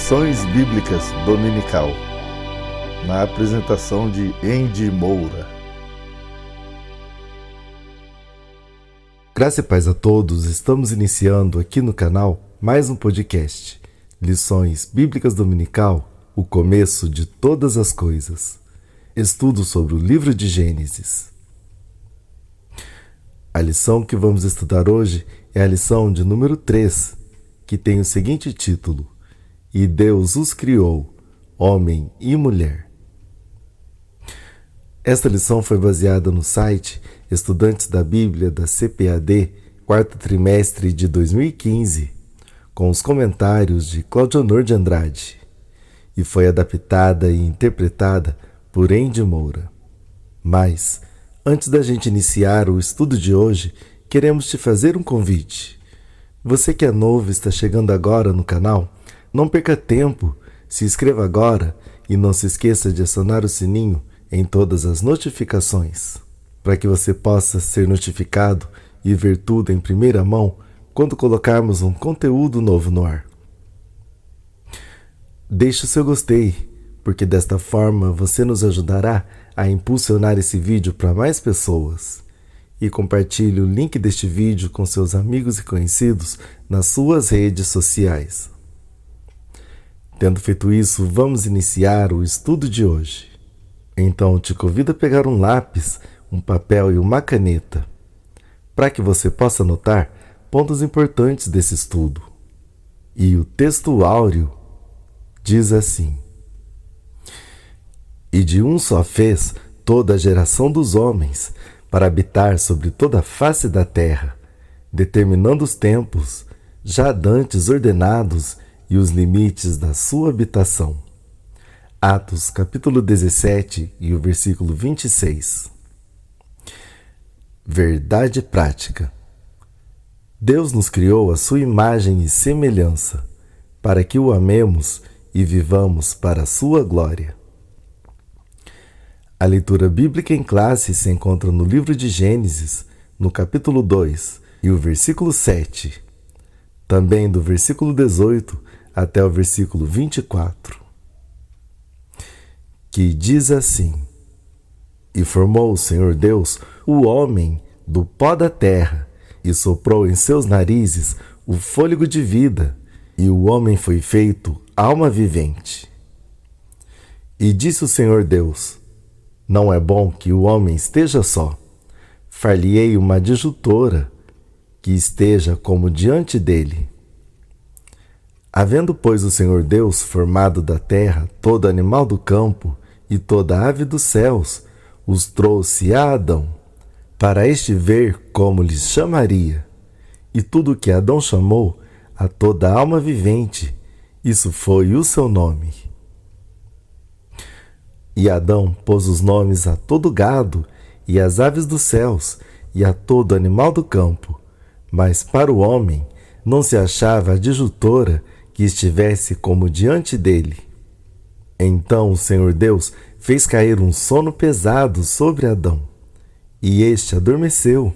Lições Bíblicas Dominical, na apresentação de Andy Moura. Graça e paz a todos, estamos iniciando aqui no canal mais um podcast, Lições Bíblicas Dominical, o começo de todas as coisas. Estudo sobre o livro de Gênesis. A lição que vamos estudar hoje é a lição de número 3, que tem o seguinte título: E Deus os criou, homem e mulher. Esta lição foi baseada no site Estudantes da Bíblia da CPAD, quarto trimestre de 2015, com os comentários de Claudionor de Andrade, e foi adaptada e interpretada por Andy Moura. Mas, antes da gente iniciar o estudo de hoje, queremos te fazer um convite. Você que é novo e está chegando agora no canal, não perca tempo, se inscreva agora e não se esqueça de acionar o sininho em todas as notificações, para que você possa ser notificado e ver tudo em primeira mão quando colocarmos um conteúdo novo no ar. Deixe o seu gostei, porque desta forma você nos ajudará a impulsionar esse vídeo para mais pessoas. E compartilhe o link deste vídeo com seus amigos e conhecidos nas suas redes sociais. Tendo feito isso, vamos iniciar o estudo de hoje. Então, te convido a pegar um lápis, um papel e uma caneta, para que você possa anotar pontos importantes desse estudo. E o texto áureo diz assim: E de um só fez toda a geração dos homens, para habitar sobre toda a face da terra, determinando os tempos, já dantes ordenados, e os limites da sua habitação. Atos, capítulo 17 e o versículo 26. Verdade prática. Deus nos criou à sua imagem e semelhança, para que o amemos e vivamos para a sua glória. A leitura bíblica em classe se encontra no livro de Gênesis, no capítulo 2 e o versículo 7, também do versículo 18 até o versículo 24, que diz assim: E formou o Senhor Deus o homem do pó da terra, e soprou em seus narizes o fôlego de vida, e o homem foi feito alma vivente. E disse o Senhor Deus: Não é bom que o homem esteja só. Far-lhe-ei uma adjutora, que esteja como diante dele. Havendo, pois, o Senhor Deus formado da terra todo animal do campo e toda ave dos céus, os trouxe a Adão, para este ver como lhes chamaria. E tudo que Adão chamou a toda alma vivente, isso foi o seu nome. E Adão pôs os nomes a todo gado, e às aves dos céus, e a todo animal do campo. Mas para o homem não se achava adjutora que estivesse como diante dele. Então o Senhor Deus fez cair um sono pesado sobre Adão, e este adormeceu,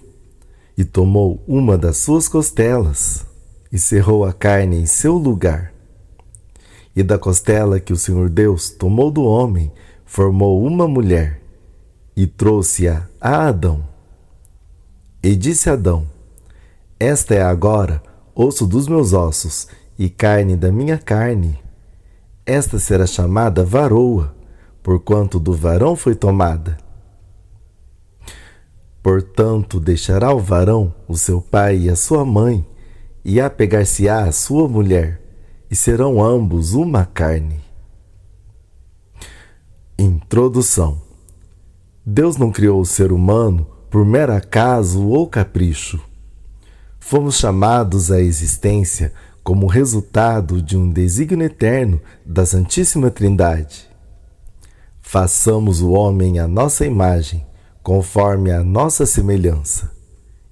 e tomou uma das suas costelas, e cerrou a carne em seu lugar. E da costela que o Senhor Deus tomou do homem, formou uma mulher, e trouxe-a a Adão. E disse Adão: Esta é agora osso dos meus ossos, e carne da minha carne. Esta será chamada varoa, porquanto do varão foi tomada. Portanto, deixará o varão o seu pai e a sua mãe, e apegar-se-á à sua mulher, e serão ambos uma carne. Introdução. Deus não criou o ser humano por mero acaso ou capricho. Fomos chamados à existência como resultado de um desígnio eterno da Santíssima Trindade. Façamos o homem à nossa imagem, conforme a nossa semelhança,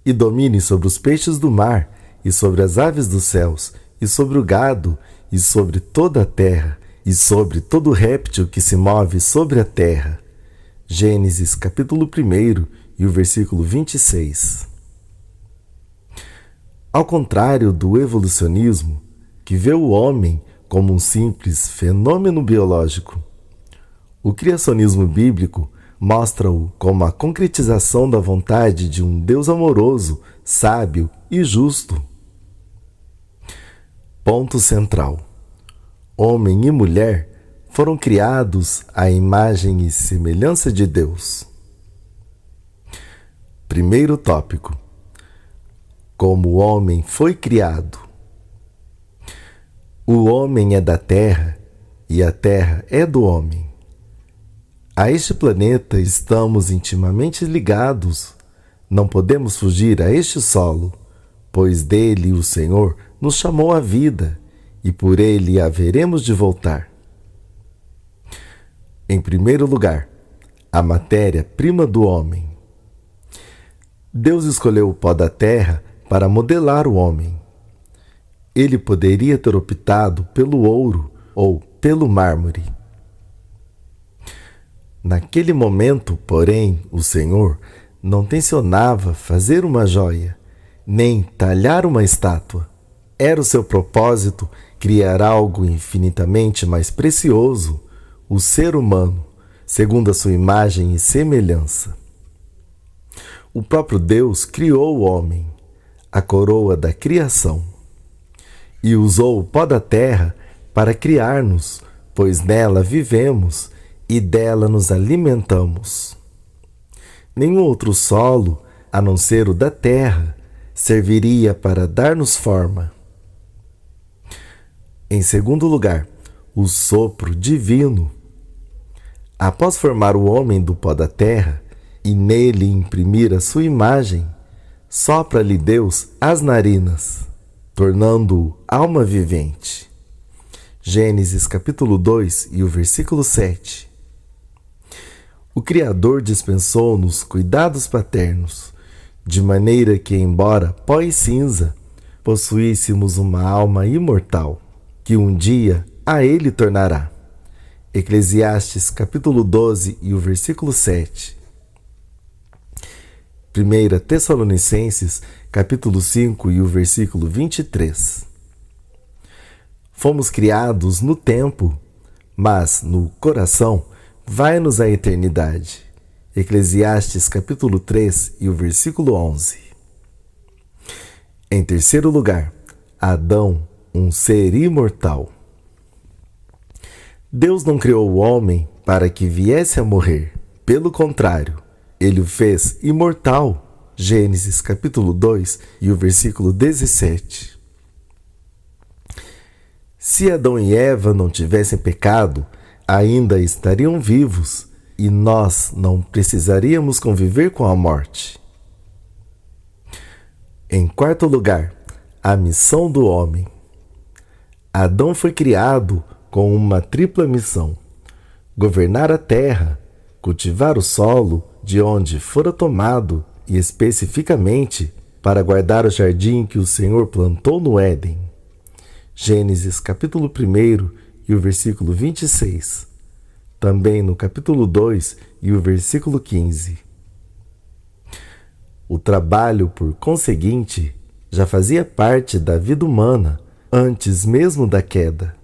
e domine sobre os peixes do mar, e sobre as aves dos céus, e sobre o gado, e sobre toda a terra, e sobre todo réptil que se move sobre a terra. Gênesis capítulo 1 e o versículo 26. Ao contrário do evolucionismo, que vê o homem como um simples fenômeno biológico. O criacionismo bíblico mostra-o como a concretização da vontade de um Deus amoroso, sábio e justo. Ponto central: homem e mulher foram criados à imagem e semelhança de Deus. Primeiro tópico: como o homem foi criado. O homem é da terra e a terra é do homem. A este planeta estamos intimamente ligados. Não podemos fugir a este solo, pois dele o Senhor nos chamou à vida e por ele haveremos de voltar. Em primeiro lugar, a matéria-prima do homem. Deus escolheu o pó da terra para modelar o homem. Ele poderia ter optado pelo ouro ou pelo mármore. Naquele momento, porém, o Senhor não tencionava fazer uma joia, nem talhar uma estátua. Era o seu propósito criar algo infinitamente mais precioso, o ser humano, segundo a sua imagem e semelhança. O próprio Deus criou o homem, a coroa da criação, e usou o pó da terra para criar-nos, pois nela vivemos e dela nos alimentamos. Nenhum outro solo, a não ser o da terra, serviria para dar-nos forma. Em segundo lugar, o sopro divino. Após formar o homem do pó da terra e nele imprimir a sua imagem, sopra-lhe Deus as narinas, tornando-o alma vivente. Gênesis capítulo 2 e o versículo 7. O Criador dispensou-nos cuidados paternos, de maneira que, embora pó e cinza, possuíssemos uma alma imortal, que um dia a ele tornará. Eclesiastes capítulo 12 e o versículo 7. 1 Tessalonicenses capítulo 5 e o versículo 23. Fomos criados no tempo, mas no coração vai-nos a eternidade. Eclesiastes capítulo 3 e o versículo 11. Em terceiro lugar, Adão, um ser imortal. Deus não criou o homem para que viesse a morrer. Pelo contrário, ele o fez imortal. Gênesis capítulo 2 e o versículo 17. Se Adão e Eva não tivessem pecado, ainda estariam vivos e nós não precisaríamos conviver com a morte. Em quarto lugar, a missão do homem. Adão foi criado com uma tripla missão: governar a terra, cultivar o solo de onde fora tomado e especificamente para guardar o jardim que o Senhor plantou no Éden. Gênesis capítulo 1 e o versículo 26. Também no capítulo 2 e o versículo 15. O trabalho, por conseguinte, já fazia parte da vida humana antes mesmo da queda.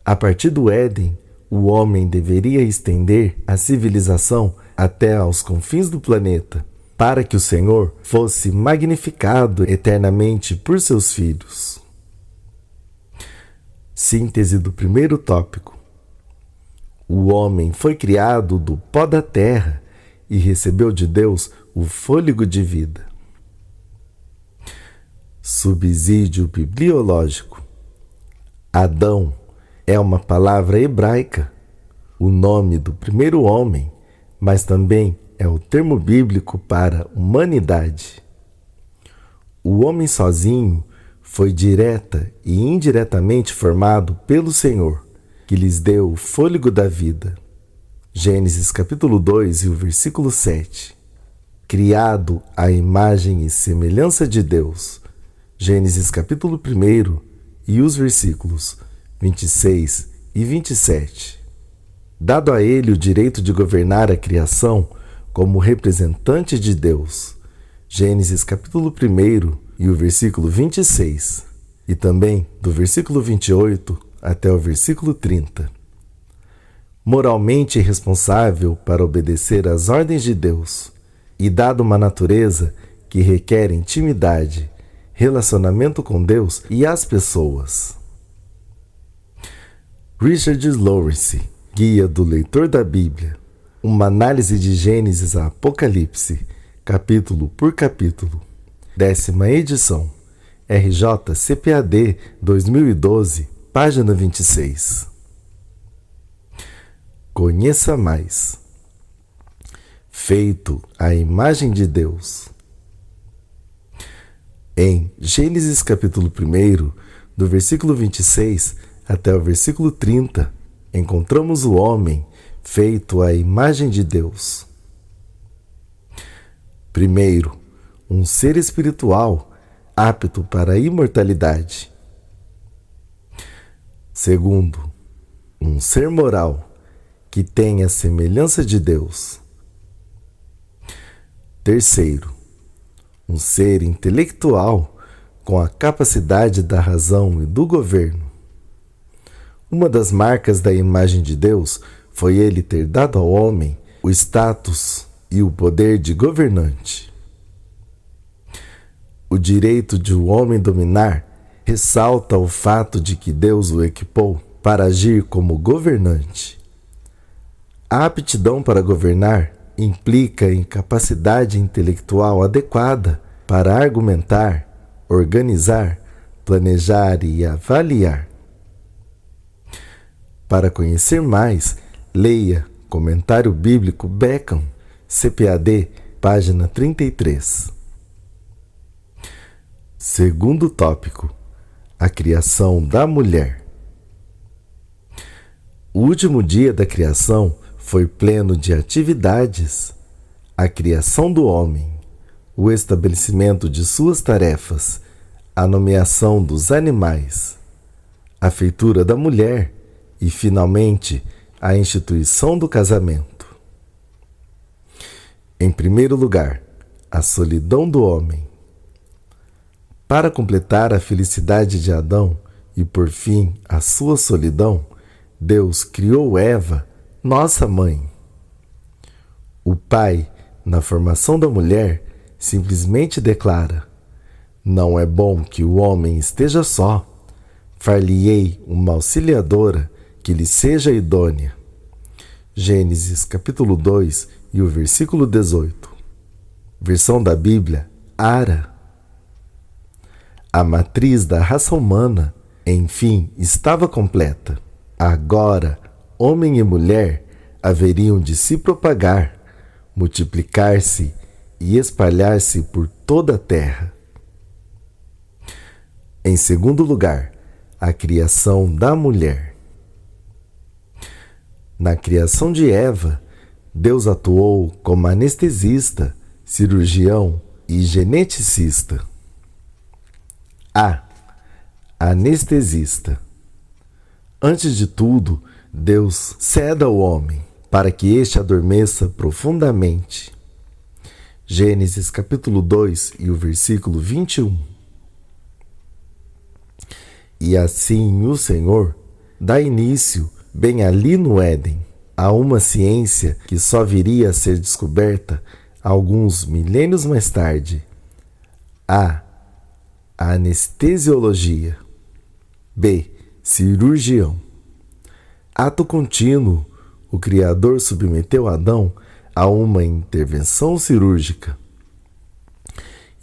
A partir do Éden, o homem deveria estender a civilização até aos confins do planeta, para que o Senhor fosse magnificado eternamente por seus filhos. Síntese do primeiro tópico. O homem foi criado do pó da terra e recebeu de Deus o fôlego de vida. Subsídio bibliológico. Adão é uma palavra hebraica, o nome do primeiro homem, mas também é o termo bíblico para humanidade. O homem sozinho foi direta e indiretamente formado pelo Senhor, que lhes deu o fôlego da vida. Gênesis capítulo 2 e o versículo 7. Criado à imagem e semelhança de Deus. Gênesis capítulo 1 e os versículos 26 e 27. Dado a ele o direito de governar a criação como representante de Deus. Gênesis capítulo 1 e o versículo 26. E também do versículo 28 até o versículo 30. Moralmente irresponsável para obedecer às ordens de Deus e dado uma natureza que requer intimidade, relacionamento com Deus e as pessoas. Richard Lawrence, Guia do Leitor da Bíblia, uma análise de Gênesis a Apocalipse, capítulo por capítulo, 10ª edição, RJ CPAD 2012, página 26. Conheça mais. Feito à imagem de Deus. Em Gênesis capítulo 1, do versículo 26 até o versículo 30, encontramos o homem feito à imagem de Deus. Primeiro, um ser espiritual apto para a imortalidade. Segundo, um ser moral que tem a semelhança de Deus. Terceiro, um ser intelectual com a capacidade da razão e do governo. Uma das marcas da imagem de Deus foi ele ter dado ao homem o status e o poder de governante. O direito de o homem dominar ressalta o fato de que Deus o equipou para agir como governante. A aptidão para governar implica em capacidade intelectual adequada para argumentar, organizar, planejar e avaliar. Para conhecer mais, leia Comentário Bíblico Beckham, CPAD, página 33. Segundo tópico, a criação da mulher. O último dia da criação foi pleno de atividades. A criação do homem, o estabelecimento de suas tarefas, a nomeação dos animais, a feitura da mulher e, finalmente, a instituição do casamento. Em primeiro lugar, a solidão do homem. Para completar a felicidade de Adão e, por fim, a sua solidão, Deus criou Eva, nossa mãe. O Pai, na formação da mulher, simplesmente declara: não é bom que o homem esteja só. Far-lhe-ei uma auxiliadora que lhe seja idônea. Gênesis capítulo 2 e o versículo 18. Versão da Bíblia, Ara. A matriz da raça humana, enfim, estava completa. Agora, homem e mulher haveriam de se propagar, multiplicar-se e espalhar-se por toda a terra. Em segundo lugar, a criação da mulher. Na criação de Eva, Deus atuou como anestesista, cirurgião e geneticista. A. Anestesista. Antes de tudo, Deus ceda ao homem para que este adormeça profundamente. Gênesis capítulo 2 e o versículo 21. E assim o Senhor dá início, bem ali no Éden, a uma ciência que só viria a ser descoberta alguns milênios mais tarde. A anestesiologia. B. Cirurgião. Ato contínuo, o Criador submeteu Adão a uma intervenção cirúrgica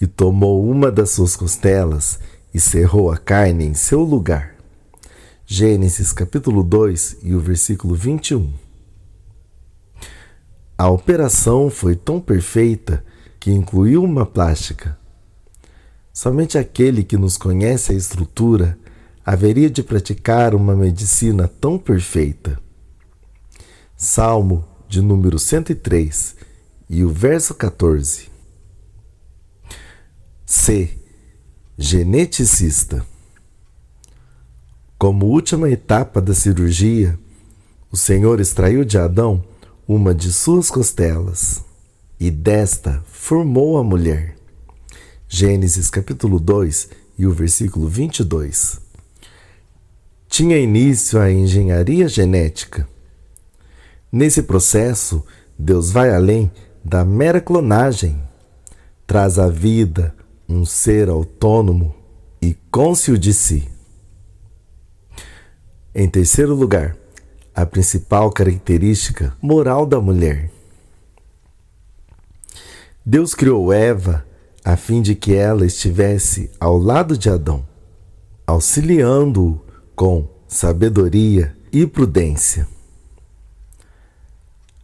e tomou uma das suas costelas e cerrou a carne em seu lugar. Gênesis capítulo 2 e o versículo 21. A operação foi tão perfeita que incluiu uma plástica. Somente aquele que nos conhece a estrutura haveria de praticar uma medicina tão perfeita. Salmo de número 103 e o verso 14. C. Geneticista. Como última etapa da cirurgia, o Senhor extraiu de Adão uma de suas costelas e desta formou a mulher. Gênesis capítulo 2 e o versículo 22. tinha início a engenharia genética. Nesse processo, Deus vai além da mera clonagem. Traz à vida um ser autônomo e cônscio de si. Em terceiro lugar, a principal característica moral da mulher. Deus criou Eva a fim de que ela estivesse ao lado de Adão, auxiliando-o com sabedoria e prudência.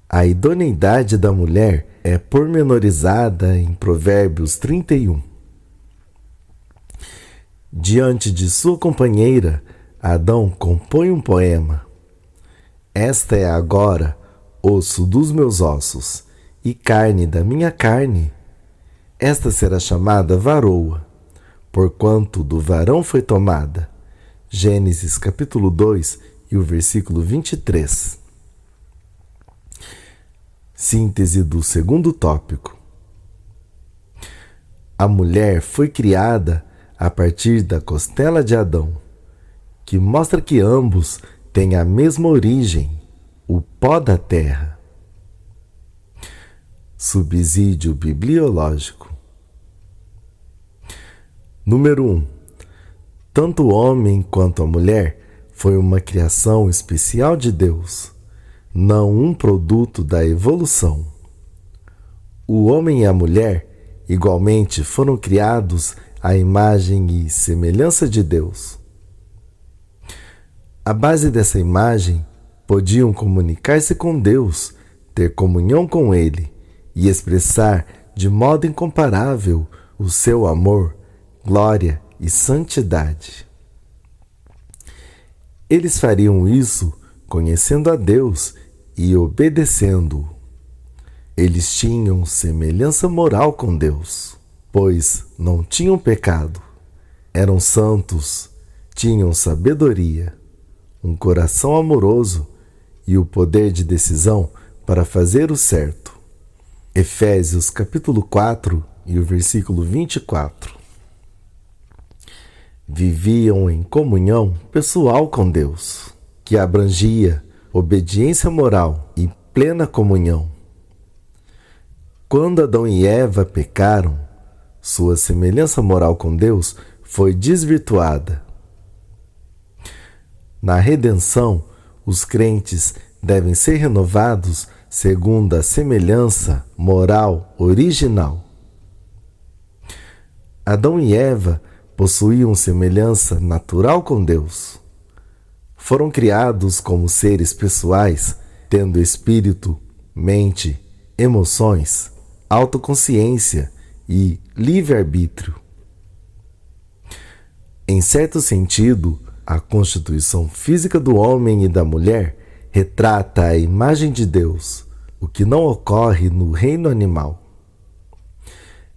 A idoneidade da mulher é pormenorizada em Provérbios 31. Diante de sua companheira, Adão compõe um poema. Esta é agora osso dos meus ossos e carne da minha carne. Esta será chamada varoa, porquanto do varão foi tomada. Gênesis capítulo 2 e o versículo 23. Síntese do segundo tópico. A mulher foi criada a partir da costela de Adão, que mostra que ambos têm a mesma origem, o pó da terra. Subsídio bibliológico. Número 1. Tanto o homem quanto a mulher foi uma criação especial de Deus, não um produto da evolução. O homem e a mulher igualmente foram criados à imagem e semelhança de Deus. À base dessa imagem, podiam comunicar-se com Deus, ter comunhão com Ele e expressar de modo incomparável o seu amor, glória e santidade. Eles fariam isso conhecendo a Deus e obedecendo-o. Eles tinham semelhança moral com Deus, pois não tinham pecado, eram santos, tinham sabedoria, um coração amoroso e o poder de decisão para fazer o certo. Efésios capítulo 4 e o versículo 24. Viviam em comunhão pessoal com Deus, que abrangia obediência moral e plena comunhão. Quando Adão e Eva pecaram, sua semelhança moral com Deus foi desvirtuada. Na redenção, os crentes devem ser renovados segundo a semelhança moral original. Adão e Eva possuíam semelhança natural com Deus. Foram criados como seres pessoais, tendo espírito, mente, emoções, autoconsciência e livre-arbítrio. Em certo sentido, a constituição física do homem e da mulher retrata a imagem de Deus, o que não ocorre no reino animal.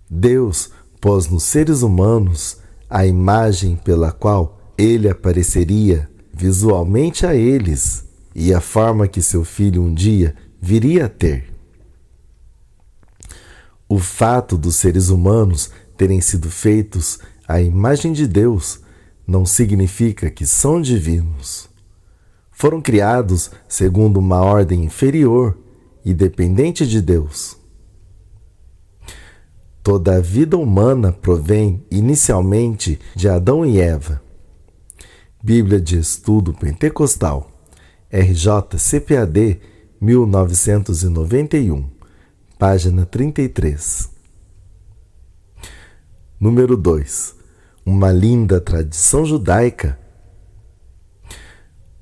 Deus pôs nos seres humanos a imagem pela qual ele apareceria visualmente a eles e a forma que seu filho um dia viria a ter. O fato dos seres humanos terem sido feitos à imagem de Deus não significa que são divinos. Foram criados segundo uma ordem inferior e dependente de Deus. Toda a vida humana provém inicialmente de Adão e Eva. Bíblia de Estudo Pentecostal, RJ-CPAD 1991, página 33. Número 2. Uma linda tradição judaica.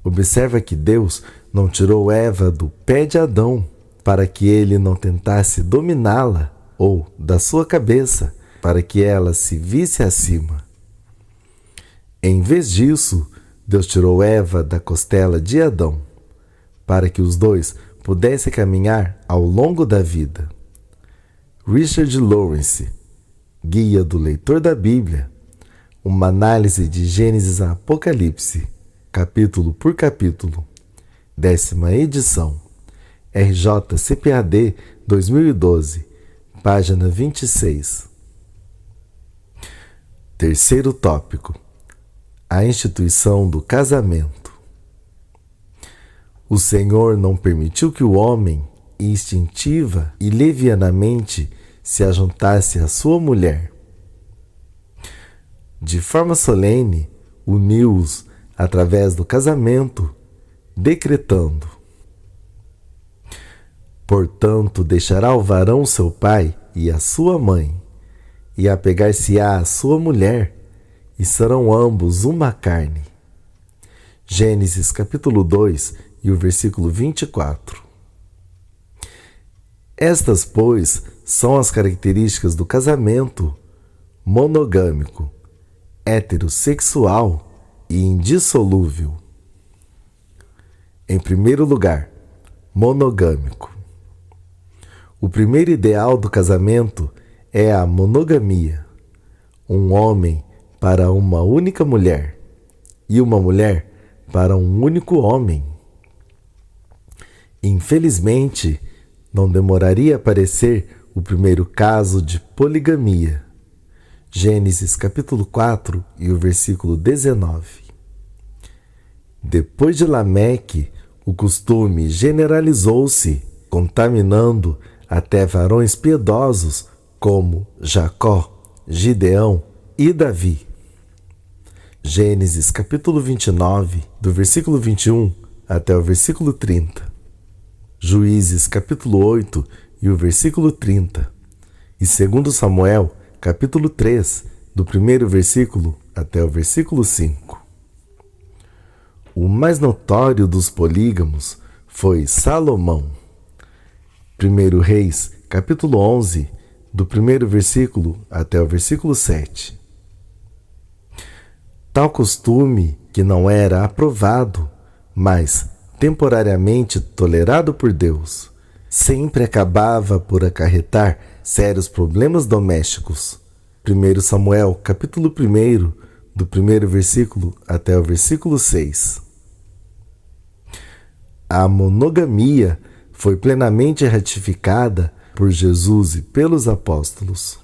Observa que Deus não tirou Eva do pé de Adão para que ele não tentasse dominá-la, ou da sua cabeça para que ela se visse acima. Em vez disso, Deus tirou Eva da costela de Adão, para que os dois pudessem caminhar ao longo da vida. Richard Lawrence, Guia do Leitor da Bíblia, uma análise de Gênesis a Apocalipse, capítulo por capítulo, 10ª edição, RJ-CPAD 2012, página 26. Terceiro tópico: a instituição do casamento. O Senhor não permitiu que o homem, instintiva e levianamente, se ajuntasse à sua mulher. De forma solene, uniu-os através do casamento, decretando: portanto, deixará o varão seu pai e a sua mãe, e apegar-se-á à sua mulher, e serão ambos uma carne. Gênesis capítulo 2 e o versículo 24. Estas, pois, são as características do casamento monogâmico, heterossexual e indissolúvel. Em primeiro lugar, monogâmico. O primeiro ideal do casamento é a monogamia. Um homem para uma única mulher e uma mulher para um único homem. Infelizmente, não demoraria a aparecer o primeiro caso de poligamia. Gênesis capítulo 4 e o versículo 19. Depois de Lameque, o costume generalizou-se, contaminando até varões piedosos como Jacó, Gideão e Davi. Gênesis capítulo 29, do versículo 21 até o versículo 30. Juízes capítulo 8 e o versículo 30. E 2 Samuel capítulo 3, do primeiro versículo até o versículo 5. O mais notório dos polígamos foi Salomão. 1 Reis capítulo 11, do primeiro versículo até o versículo 7. Tal costume, que não era aprovado, mas temporariamente tolerado por Deus, sempre acabava por acarretar sérios problemas domésticos. 1 Samuel capítulo 1, do primeiro versículo até o versículo 6. A monogamia foi plenamente ratificada por Jesus e pelos apóstolos.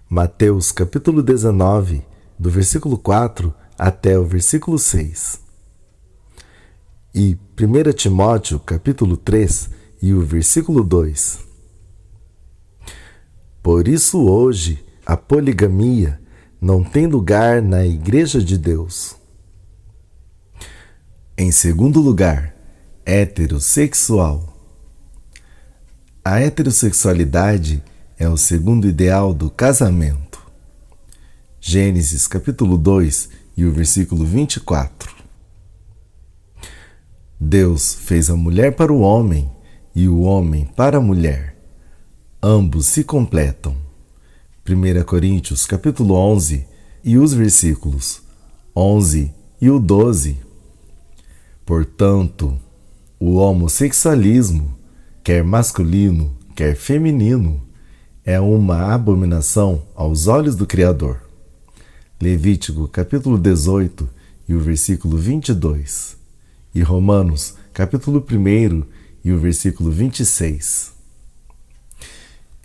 Mateus capítulo 19, do versículo 4 até o versículo 6. E 1 Timóteo capítulo 3 e o versículo 2. Por isso hoje a poligamia não tem lugar na Igreja de Deus. Em segundo lugar, heterossexual. A heterossexualidade é o segundo ideal do casamento. Gênesis capítulo 2 e o versículo 24. Deus fez a mulher para o homem e o homem para a mulher. Ambos se completam. 1 Coríntios capítulo 11 e os versículos 11 e o 12. Portanto, o homossexualismo, quer masculino, quer feminino, é uma abominação aos olhos do Criador. Levítico capítulo 18 e o versículo 22. E Romanos capítulo 1 e o versículo 26.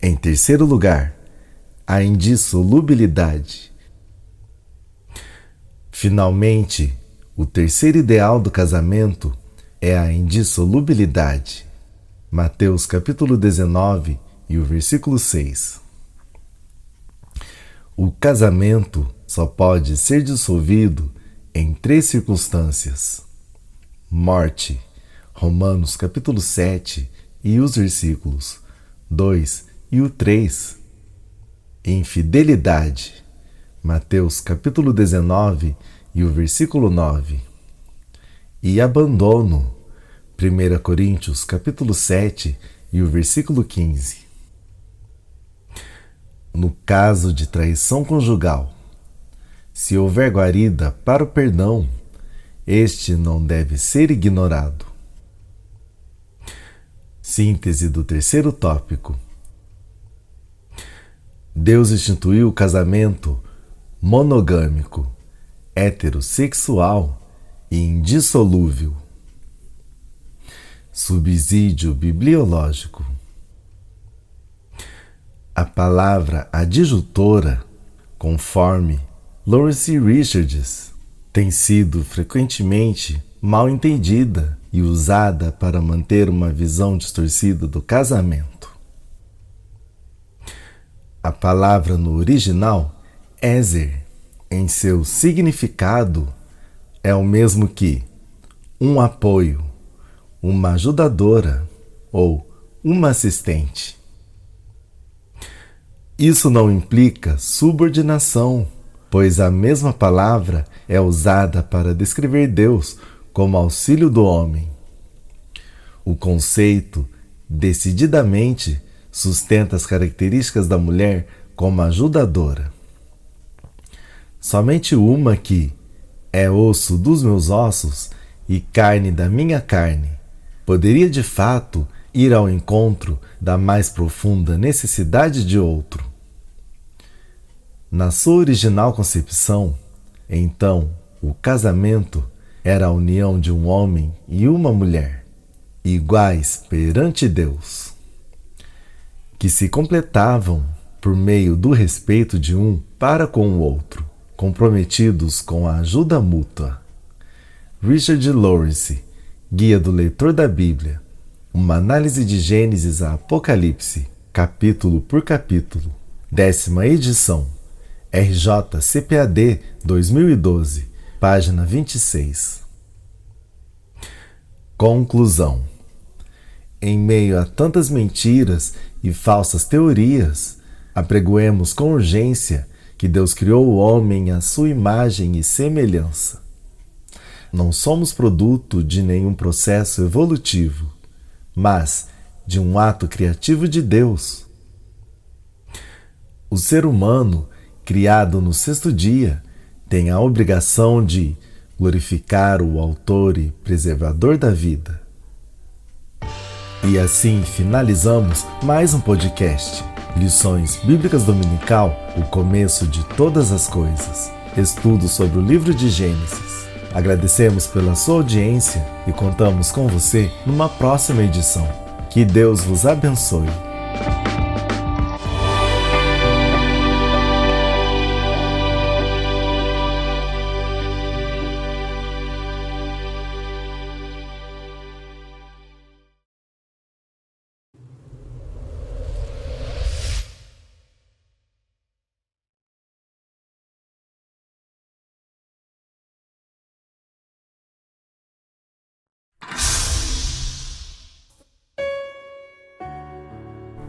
Em terceiro lugar, a indissolubilidade. Finalmente, o terceiro ideal do casamento é a indissolubilidade. Mateus capítulo 19 e o versículo 6. O casamento só pode ser dissolvido em 3 circunstâncias: morte, Romanos capítulo 7 e os versículos 2 e o 3. Infidelidade, Mateus capítulo 19 e o versículo 9. E abandono, 1 Coríntios capítulo 7 e o versículo 15. No caso de traição conjugal, se houver guarida para o perdão, este não deve ser ignorado. Síntese do terceiro tópico. Deus instituiu o casamento monogâmico, heterossexual e indissolúvel. Subsídio bibliológico. A palavra adjutora, conforme Lawrence Richards, tem sido frequentemente mal entendida e usada para manter uma visão distorcida do casamento. A palavra no original, ezer, em seu significado, é o mesmo que um apoio, uma ajudadora ou uma assistente. Isso não implica subordinação, pois a mesma palavra é usada para descrever Deus como auxílio do homem. O conceito decididamente sustenta as características da mulher como ajudadora. Somente uma que é osso dos meus ossos e carne da minha carne poderia de fato ir ao encontro da mais profunda necessidade de outro. Na sua original concepção, então, o casamento era a união de um homem e uma mulher, iguais perante Deus, que se completavam por meio do respeito de um para com o outro, comprometidos com a ajuda mútua. Richard Lawrence, Guia do Leitor da Bíblia, uma análise de Gênesis a Apocalipse, capítulo por capítulo, 10ª edição, RJ-CPAD 2012, página 26. Conclusão. Em meio a tantas mentiras e falsas teorias, apregoemos com urgência que Deus criou o homem à sua imagem e semelhança. Não somos produto de nenhum processo evolutivo, mas de um ato criativo de Deus. O ser humano, criado no 6º dia, tem a obrigação de glorificar o autor e preservador da vida. E assim finalizamos mais um podcast, Lições Bíblicas Dominical, o começo de todas as coisas, estudo sobre o livro de Gênesis. Agradecemos pela sua audiência e contamos com você numa próxima edição. Que Deus vos abençoe.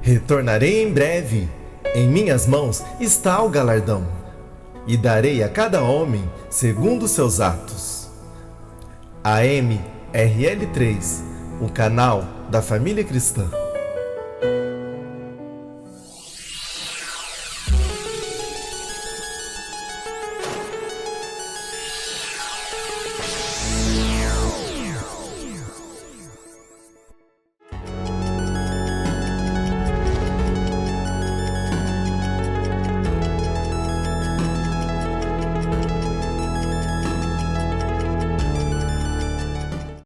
Retornarei em breve, em minhas mãos está o galardão, e darei a cada homem segundo seus atos. AMRL3, o canal da família cristã.